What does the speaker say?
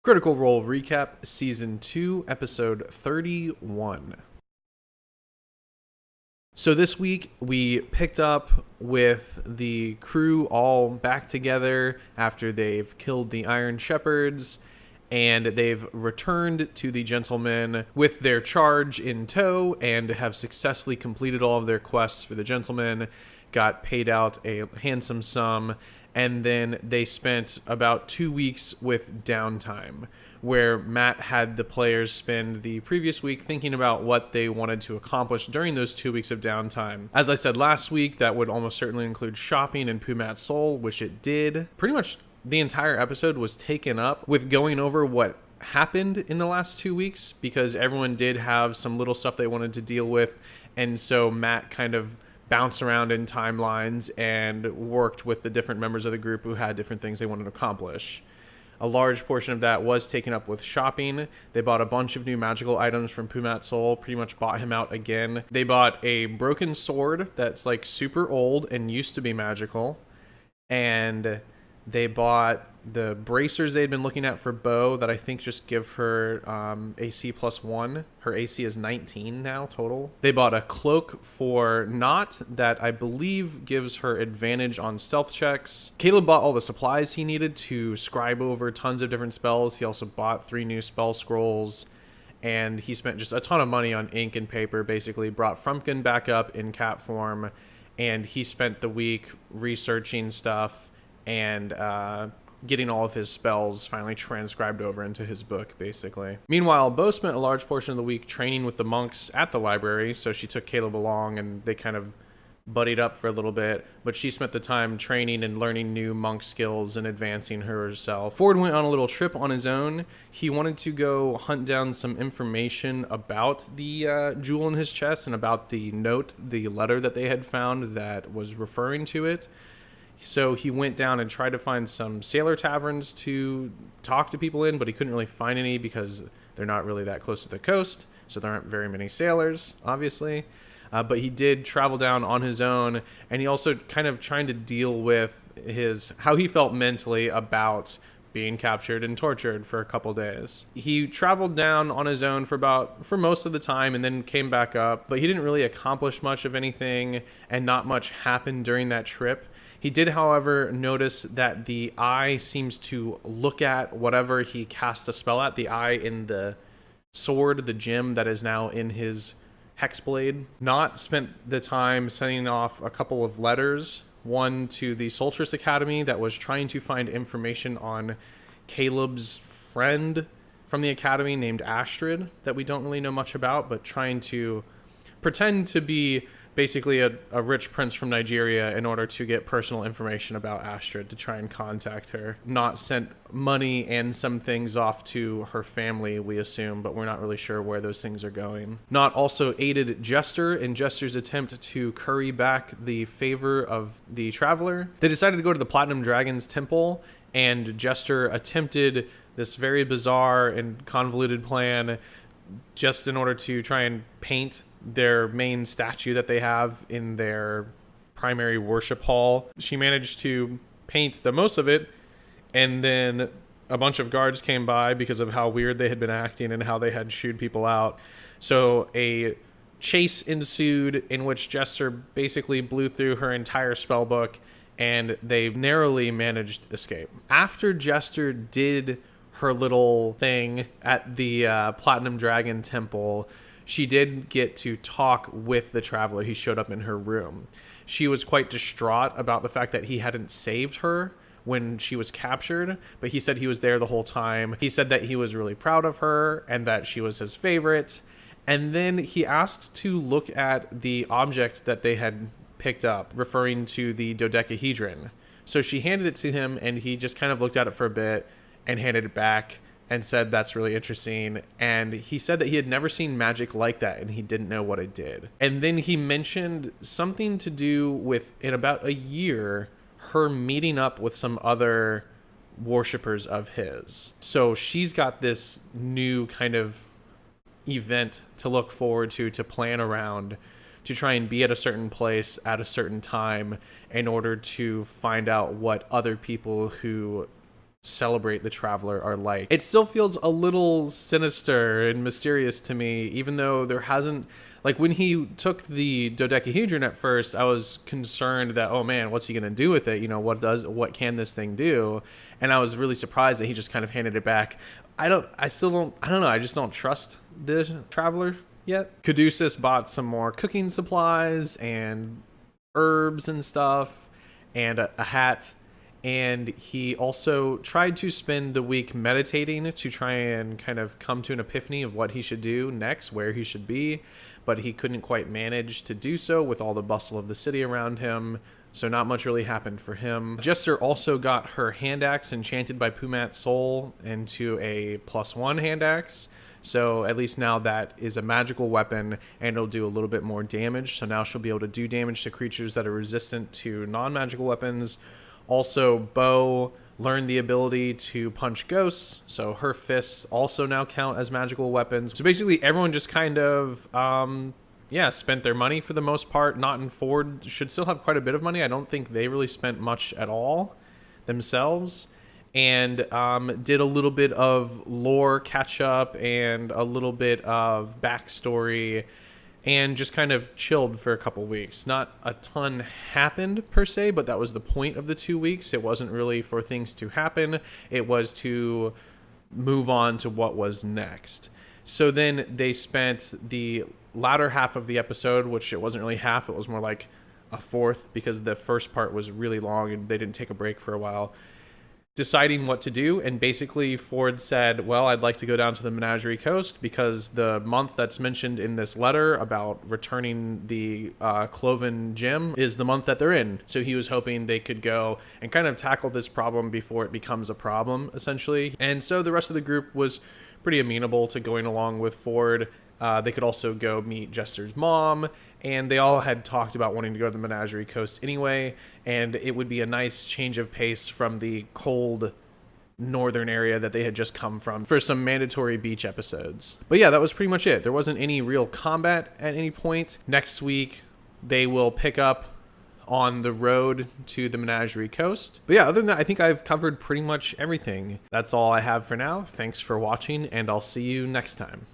Critical Role Recap, Season 2, Episode 31. So this week, we picked up with the crew all back together after they've killed the Iron Shepherds, and they've returned to the Gentlemen with their charge in tow and have successfully completed all of their quests for the Gentlemen, got paid out a handsome sum, and then they spent about 2 weeks with downtime, where Matt had the players spend the previous week thinking about what they wanted to accomplish during those 2 weeks of downtime. As I said last week, that would almost certainly include shopping in Pumat's Soul, which it did. Pretty much the entire episode was taken up with going over what happened in the last 2 weeks, because everyone did have some little stuff they wanted to deal with, and so Matt kind of bounced around in timelines and worked with the different members of the group who had different things they wanted to accomplish. A large portion of that was taken up with shopping. They bought a bunch of new magical items from Pumat's Soul, pretty much bought him out again. They bought a broken sword that's like super old and used to be magical. And they bought the bracers they'd been looking at for Bo that I think just give her AC +1. Her AC is 19 now total. They bought a cloak for Nott that I believe gives her advantage on stealth checks. Caleb bought all the supplies he needed to scribe over tons of different spells. He also bought 3 new spell scrolls, and he spent just a ton of money on ink and paper, basically brought Frumpkin back up in cat form, and he spent the week researching stuff and getting all of his spells finally transcribed over into his book, basically. Meanwhile, Bo spent a large portion of the week training with the monks at the library, so she took Caleb along and they kind of buddied up for a little bit, but she spent the time training and learning new monk skills and advancing herself. Ford went on a little trip on his own. He wanted to go hunt down some information about the jewel in his chest and about the note, the letter that they had found that was referring to it. So he went down and tried to find some sailor taverns to talk to people in, but he couldn't really find any because they're not really that close to the coast, so there aren't very many sailors, obviously. But he did travel down on his own, and he also kind of trying to deal with how he felt mentally about being captured and tortured for a couple days. He traveled down on his own for most of the time and then came back up, but he didn't really accomplish much of anything, and not much happened during that trip. He did, however, notice that the eye seems to look at whatever he casts a spell at, the eye in the sword, the gem that is now in his hexblade. Nott spent the time sending off a couple of letters, one to the Solstice Academy that was trying to find information on Caleb's friend from the academy named Astrid that we don't really know much about, but trying to pretend to be basically a rich prince from Nigeria in order to get personal information about Astrid to try and contact her. Nott sent money and some things off to her family, we assume, but we're not really sure where those things are going. Nott also aided Jester in Jester's attempt to curry back the favor of the Traveler. They decided to go to the Platinum Dragon's temple, and Jester attempted this very bizarre and convoluted plan just in order to try and paint their main statue that they have in their primary worship hall. She managed to paint the most of it, and then a bunch of guards came by because of how weird they had been acting and how they had shooed people out. So a chase ensued in which Jester basically blew through her entire spell book, and they narrowly managed escape. After Jester did her little thing at the Platinum Dragon Temple, she did get to talk with the Traveler. He showed up in her room. She was quite distraught about the fact that he hadn't saved her when she was captured, but he said he was there the whole time. He said that he was really proud of her and that she was his favorite. And then he asked to look at the object that they had picked up, referring to the dodecahedron. So she handed it to him, and he just kind of looked at it for a bit and handed it back and said that's really interesting. And he said that he had never seen magic like that, and he didn't know what it did. And then he mentioned something to do with, in about a year, her meeting up with some other worshippers of his. So she's got this new kind of event to look forward to plan around, to try and be at a certain place at a certain time in order to find out what other people who celebrate the traveler are like. It still feels a little sinister and mysterious to me, even though there hasn't, like when he took the dodecahedron at first, I was concerned that, oh man, what's he going to do with it? You know, what can this thing do? And I was really surprised that he just kind of handed it back. I don't know. I just don't trust the traveler yet. Caduceus bought some more cooking supplies and herbs and stuff and a hat. And he also tried to spend the week meditating to try and kind of come to an epiphany of what he should do next, where he should be. But he couldn't quite manage to do so with all the bustle of the city around him. So not much really happened for him. Jester also got her hand axe enchanted by Pumat's soul into a +1 hand axe. So at least now that is a magical weapon and it'll do a little bit more damage. So now she'll be able to do damage to creatures that are resistant to non-magical weapons. Also, Bo learned the ability to punch ghosts, so her fists also now count as magical weapons. So basically, everyone just kind of, spent their money for the most part. Nott and Ford should still have quite a bit of money. I don't think they really spent much at all themselves. And did a little bit of lore catch up and a little bit of backstory and just kind of chilled for a couple weeks. Not a ton happened per se, but that was the point of the 2 weeks. It wasn't really for things to happen. It was to move on to what was next. So then they spent the latter half of the episode, which it wasn't really half, it was more like a fourth because the first part was really long and they didn't take a break for a while, deciding what to do. And basically Ford said, well, I'd like to go down to the Menagerie Coast because the month that's mentioned in this letter about returning the Cloven Gem is the month that they're in. So he was hoping they could go and kind of tackle this problem before it becomes a problem, essentially. And so the rest of the group was pretty amenable to going along with Ford. They could also go meet Jester's mom, and they all had talked about wanting to go to the Menagerie Coast anyway, and it would be a nice change of pace from the cold northern area that they had just come from for some mandatory beach episodes. But yeah, that was pretty much it. There wasn't any real combat at any point. Next week, they will pick up on the road to the Menagerie Coast. But yeah, other than that, I think I've covered pretty much everything. That's all I have for now. Thanks for watching, and I'll see you next time.